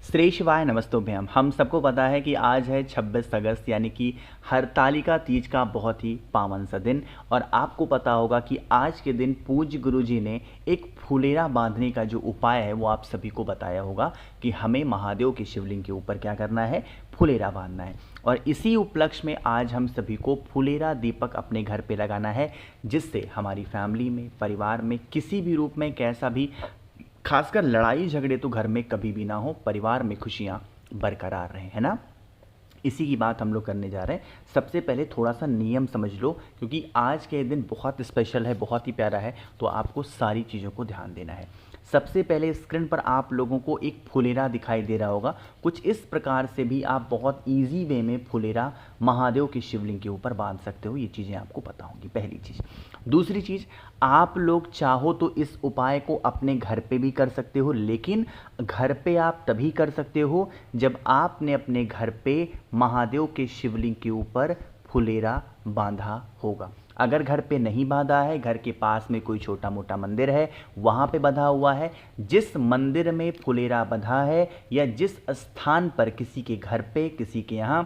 श्री शिवाय नमस्तोभ्यम। हम सबको पता है कि आज है 26 अगस्त यानी कि हरतालिका तीज का बहुत ही पावन सा दिन। और आपको पता होगा कि आज के दिन पूज्य गुरु जी ने एक फुलेरा बांधने का जो उपाय है वो आप सभी को बताया होगा कि हमें महादेव के शिवलिंग के ऊपर क्या करना है, फुलेरा बांधना है। और इसी उपलक्ष्य में आज हम सभी को फुलेरा दीपक अपने घर पे लगाना है, जिससे हमारी फैमिली में, परिवार में किसी भी रूप में कैसा भी, खासकर लड़ाई झगड़े तो घर में कभी भी ना हो, परिवार में खुशियाँ बरकरार रहें, है ना। इसी की बात हम लोग करने जा रहे हैं। सबसे पहले थोड़ा सा नियम समझ लो, क्योंकि आज के दिन बहुत स्पेशल है, बहुत ही प्यारा है, तो आपको सारी चीज़ों को ध्यान देना है। सबसे पहले स्क्रीन पर आप लोगों को एक फुलेरा दिखाई दे रहा होगा। कुछ इस प्रकार से भी आप बहुत इजी वे में फुलेरा महादेव के शिवलिंग के ऊपर बांध सकते हो। ये चीज़ें आपको पता होंगी, पहली चीज़। दूसरी चीज़, आप लोग चाहो तो इस उपाय को अपने घर पे भी कर सकते हो, लेकिन घर पे आप तभी कर सकते हो जब आपने अपने घर पे महादेव के शिवलिंग के ऊपर फुलेरा बांधा होगा। अगर घर पे नहीं बांधा है, घर के पास में कोई छोटा मोटा मंदिर है, वहाँ पे बंधा हुआ है, जिस मंदिर में फुलेरा बंधा है या जिस स्थान पर किसी के घर पे, किसी के यहाँ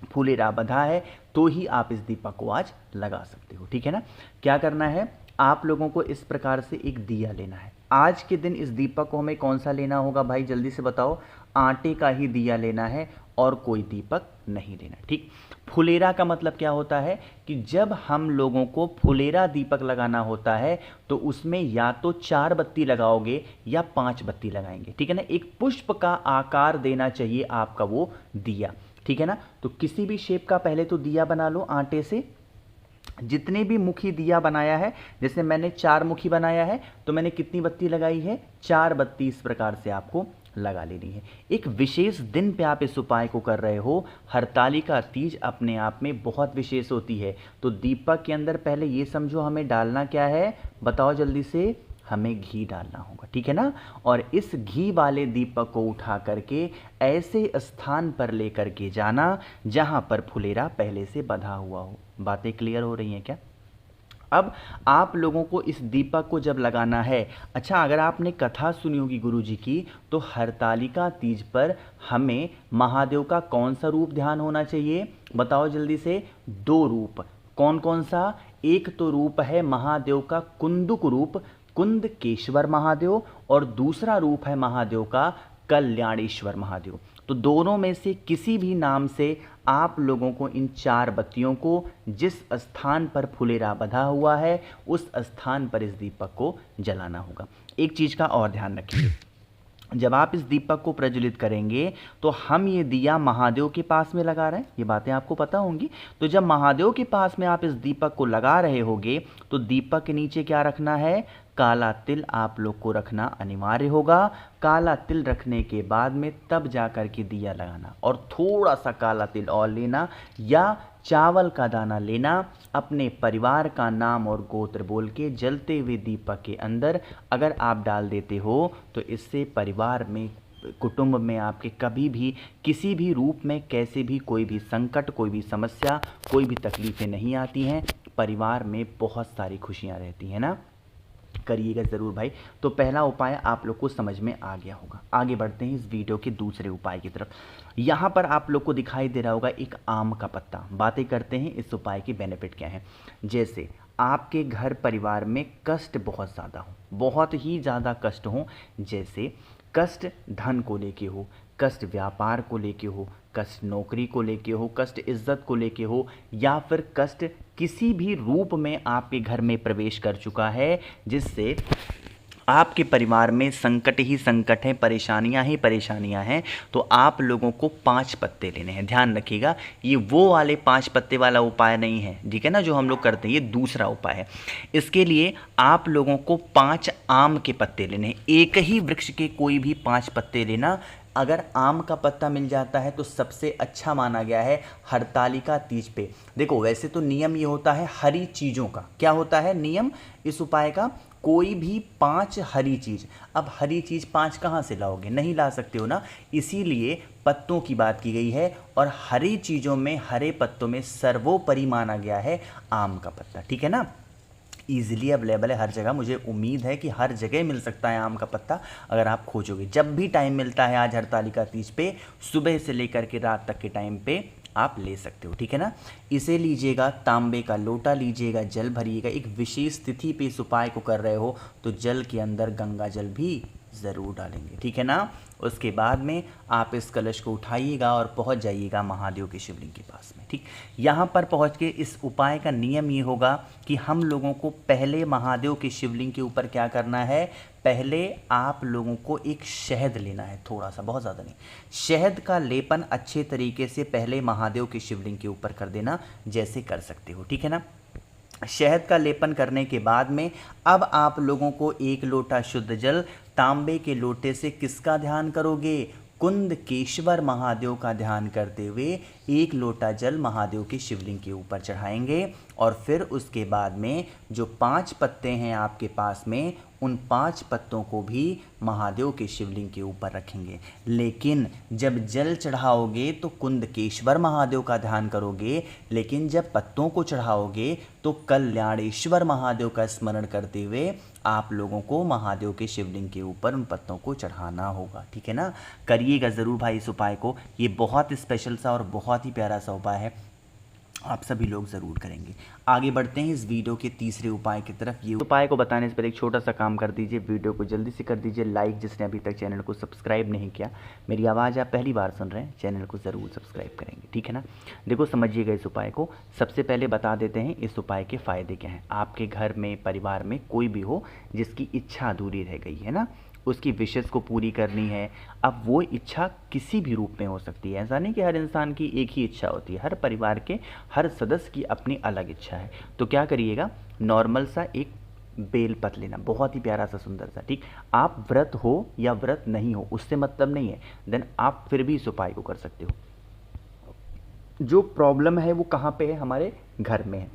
फुलेरा बंधा है, तो ही आप इस दीपक को आज लगा सकते हो। ठीक है ना। क्या करना है, आप लोगों को इस प्रकार से एक दिया लेना है। आज के दिन इस दीपक को हमें कौन सा लेना होगा भाई, जल्दी से बताओ। आटे का ही दिया लेना है और कोई दीपक नहीं लेना। ठीक। फुलेरा का मतलब क्या होता है कि जब हम लोगों को फुलेरा दीपक लगाना होता है तो उसमें या तो 4 बत्ती लगाओगे या 5 बत्ती लगाएंगे। ठीक है ना। एक पुष्प का आकार देना चाहिए आपका वो दिया। ठीक है ना। तो किसी भी शेप का पहले तो दिया बना लो आटे से। जितने भी मुखी दिया बनाया है, जैसे मैंने 4 मुखी बनाया है, तो मैंने कितनी बत्ती लगाई है, 4 बत्ती इस प्रकार से आपको लगा लेनी है। एक विशेष दिन पे आप इस उपाय को कर रहे हो। हरतालिका तीज अपने आप में बहुत विशेष होती है। तो दीपक के अंदर पहले ये समझो हमें डालना क्या है, बताओ जल्दी से। हमें घी डालना होगा। ठीक है ना। और इस घी वाले दीपक को उठा करके ऐसे स्थान पर लेकर के जाना जहां पर फुलेरा पहले से बंधा हुआ हो। बातें क्लियर हो रही हैं क्या। अब आप लोगों को इस दीपक को जब लगाना है, अच्छा अगर आपने कथा सुनी होगी गुरु जी की, तो हरतालिका तीज पर हमें महादेव का कौन सा रूप ध्यान होना चाहिए, बताओ जल्दी से। 2 रूप। कौन कौन सा, एक तो रूप है महादेव का कुंदुक रूप, कुंदकेश्वर महादेव, और दूसरा रूप है महादेव का कल्याणेश्वर महादेव। तो दोनों में से किसी भी नाम से आप लोगों को इन 4 बत्तियों को जिस स्थान पर फुलेरा बंधा हुआ है उस स्थान पर इस दीपक को जलाना होगा। एक चीज़ का और ध्यान रखिए, जब आप इस दीपक को प्रज्वलित करेंगे तो हम ये दिया महादेव के पास में लगा रहे हैं, ये बातें आपको पता होंगी। तो जब महादेव के पास में आप इस दीपक को लगा रहे होगे तो दीपक के नीचे क्या रखना है, काला तिल आप लोग को रखना अनिवार्य होगा। काला तिल रखने के बाद में तब जा कर के दिया लगाना, और थोड़ा सा काला तिल और लेना या चावल का दाना लेना, अपने परिवार का नाम और गोत्र बोल के जलते हुए दीपक के अंदर अगर आप डाल देते हो तो इससे परिवार में, कुटुंब में आपके कभी भी किसी भी रूप में कैसे भी कोई भी संकट, कोई भी समस्या, कोई भी तकलीफ़ें नहीं आती हैं। परिवार में बहुत सारी खुशियाँ रहती हैं ना। करिएगा ज़रूर भाई। तो पहला उपाय आप लोग को समझ में आ गया होगा। आगे बढ़ते हैं इस वीडियो के दूसरे उपाय की तरफ। यहाँ पर आप लोग को दिखाई दे रहा होगा एक आम का पत्ता। बातें करते हैं इस उपाय के बेनिफिट क्या हैं। जैसे आपके घर परिवार में कष्ट बहुत ज़्यादा हो, बहुत ही ज़्यादा कष्ट हो, जैसे कष्ट धन को लेके हो, कष्ट व्यापार को लेके हो, कष्ट नौकरी को लेके हो, कष्ट इज्जत को लेके हो, या फिर कष्ट किसी भी रूप में आपके घर में प्रवेश कर चुका है, जिससे आपके परिवार में संकट ही संकट है, परेशानियां ही परेशानियां हैं, तो आप लोगों को 5 पत्ते लेने हैं। ध्यान रखिएगा, ये वो वाले 5 पत्ते वाला उपाय नहीं है, ठीक है ना, जो हम लोग करते हैं, ये दूसरा उपाय है। इसके लिए आप लोगों को 5 आम के पत्ते लेने हैं। एक ही वृक्ष के कोई भी 5 पत्ते लेना। अगर आम का पत्ता मिल जाता है तो सबसे अच्छा माना गया है हरतालिका तीज पे। देखो वैसे तो नियम ये होता है हरी चीज़ों का, क्या होता है नियम इस उपाय का, कोई भी 5 हरी चीज़। अब हरी चीज़ 5 कहाँ से लाओगे, नहीं ला सकते हो ना, इसीलिए पत्तों की बात की गई है। और हरी चीज़ों में, हरे पत्तों में सर्वोपरि माना गया है आम का पत्ता। ठीक है ना। ईजिली अवेलेबल है हर जगह। मुझे उम्मीद है कि हर जगह मिल सकता है आम का पत्ता, अगर आप खोजोगे। जब भी टाइम मिलता है आज हरतालिका तीज पे, सुबह से लेकर के रात तक के टाइम पे आप ले सकते हो, ठीक है ना। इसे लीजिएगा, तांबे का लोटा लीजिएगा, जल भरिएगा। एक विशेष तिथि पे इस उपाय को कर रहे हो तो जल के अंदर गंगा जल भी ज़रूर डालेंगे, ठीक है ना। उसके बाद में आप इस कलश को उठाइएगा और पहुंच जाइएगा महादेव के शिवलिंग के पास में, ठीक। यहाँ पर पहुंच के इस उपाय का नियम ये होगा कि हम लोगों को पहले महादेव के शिवलिंग के ऊपर क्या करना है, पहले आप लोगों को एक शहद लेना है, थोड़ा सा, बहुत ज़्यादा नहीं। शहद का लेपन अच्छे तरीके से पहले महादेव के शिवलिंग के ऊपर कर देना, जैसे कर सकते हो, ठीक है ना। शहद का लेपन करने के बाद में अब आप लोगों को एक लोटा शुद्ध जल तांबे के लोटे से किसका ध्यान करोगे, कुंदकेश्वर महादेव का ध्यान करते हुए एक लोटा जल महादेव के शिवलिंग के ऊपर चढ़ाएंगे। और फिर उसके बाद में जो 5 पत्ते हैं आपके पास में, उन 5 पत्तों को भी महादेव के शिवलिंग के ऊपर रखेंगे। लेकिन जब जल चढ़ाओगे तो कुंदकेश्वर महादेव का ध्यान करोगे, लेकिन जब पत्तों को चढ़ाओगे तो कल्याणेश्वर महादेव का स्मरण करते हुए आप लोगों को महादेव के शिवलिंग के ऊपर उन पत्तों को चढ़ाना होगा, ठीक है ना। करिएगा ज़रूर भाई इस उपाय को, ये बहुत स्पेशल सा और बहुत ही प्यारा सा उपाय है, आप सभी लोग ज़रूर करेंगे। आगे बढ़ते हैं इस वीडियो के तीसरे उपाय की तरफ। ये उपाय को बताने से पहले एक छोटा सा काम कर दीजिए, वीडियो को जल्दी से कर दीजिए लाइक, जिसने अभी तक चैनल को सब्सक्राइब नहीं किया। मेरी आवाज़ आप पहली बार सुन रहे हैं, चैनल को ज़रूर सब्सक्राइब करेंगे, ठीक है ना। देखो समझिएगा इस उपाय को। सबसे पहले बता देते हैं इस उपाय के फ़ायदे क्या हैं। आपके घर में, परिवार में कोई भी हो जिसकी इच्छा अधूरी रह गई है ना, उसकी विशेष को पूरी करनी है। अब वो इच्छा किसी भी रूप में हो सकती है, ऐसा नहीं कि हर इंसान की एक ही इच्छा होती है, हर परिवार के हर सदस्य की अपनी अलग इच्छा है। तो क्या करिएगा, नॉर्मल सा एक बेलपत्र लेना, बहुत ही प्यारा सा सुंदर सा, ठीक। आप व्रत हो या व्रत नहीं हो उससे मतलब नहीं है, देन आप फिर भी इस उपाय को कर सकते हो। जो प्रॉब्लम है वो कहाँ पे है, हमारे घर में है।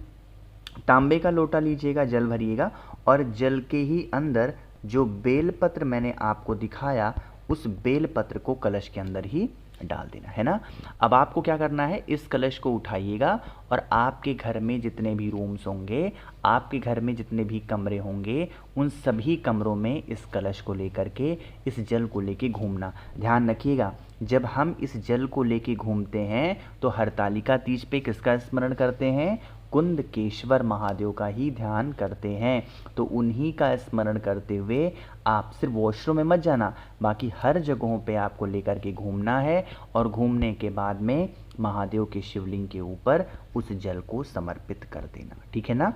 तांबे का लोटा लीजिएगा, जल भरिएगा और जल के ही अंदर जो बेलपत्र मैंने आपको दिखाया उस बेलपत्र को कलश के अंदर ही डाल देना है ना। अब आपको क्या करना है, इस कलश को उठाइएगा और आपके घर में जितने भी रूम्स होंगे, आपके घर में जितने भी कमरे होंगे, उन सभी कमरों में इस कलश को लेकर के, इस जल को लेके घूमना। ध्यान रखिएगा, जब हम इस जल को लेके घूमते हैं तो हरतालिका तीज पे किसका स्मरण करते हैं, कुंदकेश्वर महादेव का ही ध्यान करते हैं। तो उन्हीं का स्मरण करते हुए आप सिर्फ वॉशरूम में मत जाना, बाकी हर जगहों पे आपको लेकर के घूमना है और घूमने के बाद में महादेव के शिवलिंग के ऊपर उस जल को समर्पित कर देना, ठीक है ना।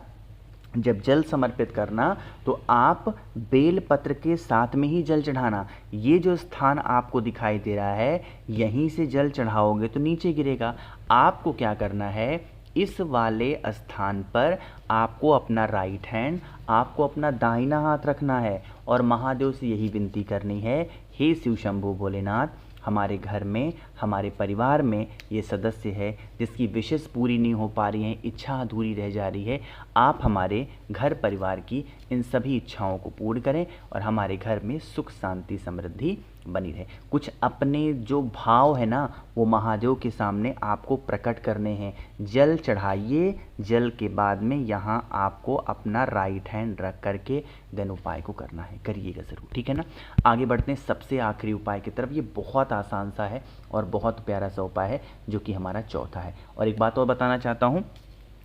जब जल समर्पित करना तो आप बेलपत्र के साथ में ही जल चढ़ाना। ये जो स्थान आपको दिखाई दे रहा है, यहीं से जल चढ़ाओगे तो नीचे गिरेगा। आपको क्या करना है, इस वाले स्थान पर आपको अपना राइट हैंड, आपको अपना दाहिना हाथ रखना है और महादेव से यही विनती करनी है, हे शिव शंभु भोलेनाथ, हमारे घर में, हमारे परिवार में ये सदस्य है जिसकी विशेष पूरी नहीं हो पा रही है, इच्छा अधूरी रह जा रही है, आप हमारे घर परिवार की इन सभी इच्छाओं को पूर्ण करें और हमारे घर में सुख शांति समृद्धि बनी रहे। कुछ अपने जो भाव है ना वो महादेव के सामने आपको प्रकट करने हैं। जल चढ़ाइए, जल के बाद में यहाँ आपको अपना राइट हैंड रख करके देन उपाय को करना है, करिएगा ज़रूर, ठीक है ना। आगे बढ़ते हैं सबसे आखिरी उपाय की तरफ। ये बहुत आसान सा है और बहुत प्यारा सा उपाय है जो कि हमारा चौथा है। और एक बात और बताना चाहता हूँ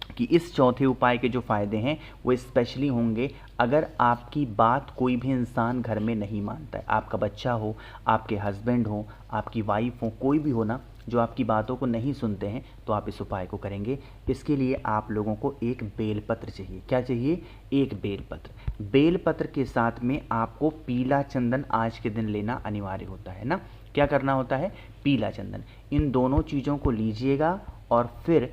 कि इस चौथे उपाय के जो फ़ायदे हैं वो स्पेशली होंगे अगर आपकी बात कोई भी इंसान घर में नहीं मानता है। आपका बच्चा हो, आपके हस्बैंड हो, आपकी वाइफ हो, कोई भी हो ना जो आपकी बातों को नहीं सुनते हैं, तो आप इस उपाय को करेंगे। इसके लिए आप लोगों को एक बेलपत्र चाहिए। क्या चाहिए, एक बेलपत्र। बेलपत्र के साथ में आपको पीला चंदन आज के दिन लेना अनिवार्य होता है ना। क्या करना होता है, पीला चंदन, इन दोनों चीज़ों को लीजिएगा और फिर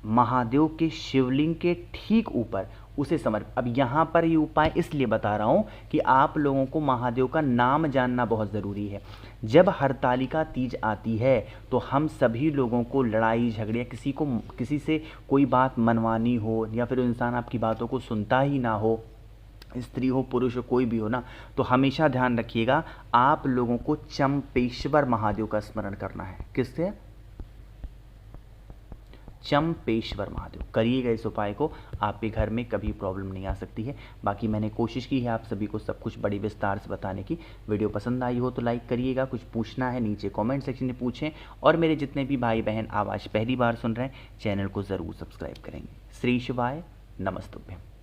महादेव के शिवलिंग के ठीक ऊपर उसे समर्पित। अब यहाँ पर ये उपाय इसलिए बता रहा हूँ कि आप लोगों को महादेव का नाम जानना बहुत ज़रूरी है। जब हरतालिका तीज आती है तो हम सभी लोगों को लड़ाई झगड़े, किसी से कोई बात मनवानी हो या फिर इंसान आपकी बातों को सुनता ही ना हो, स्त्री हो पुरुष हो कोई भी हो ना, तो हमेशा ध्यान रखिएगा आप लोगों को चंपेश्वर महादेव का स्मरण करना है। किससे, चंपेश्वर महादेव। करिएगा इस उपाय को, आपके घर में कभी प्रॉब्लम नहीं आ सकती है। बाकी मैंने कोशिश की है आप सभी को सब कुछ बड़ी विस्तार से बताने की। वीडियो पसंद आई हो तो लाइक करिएगा, कुछ पूछना है नीचे कमेंट सेक्शन में पूछें, और मेरे जितने भी भाई बहन आवाज़ पहली बार सुन रहे हैं चैनल को ज़रूर सब्सक्राइब करेंगे। श्री शिवाय नमस्तुभ्यम।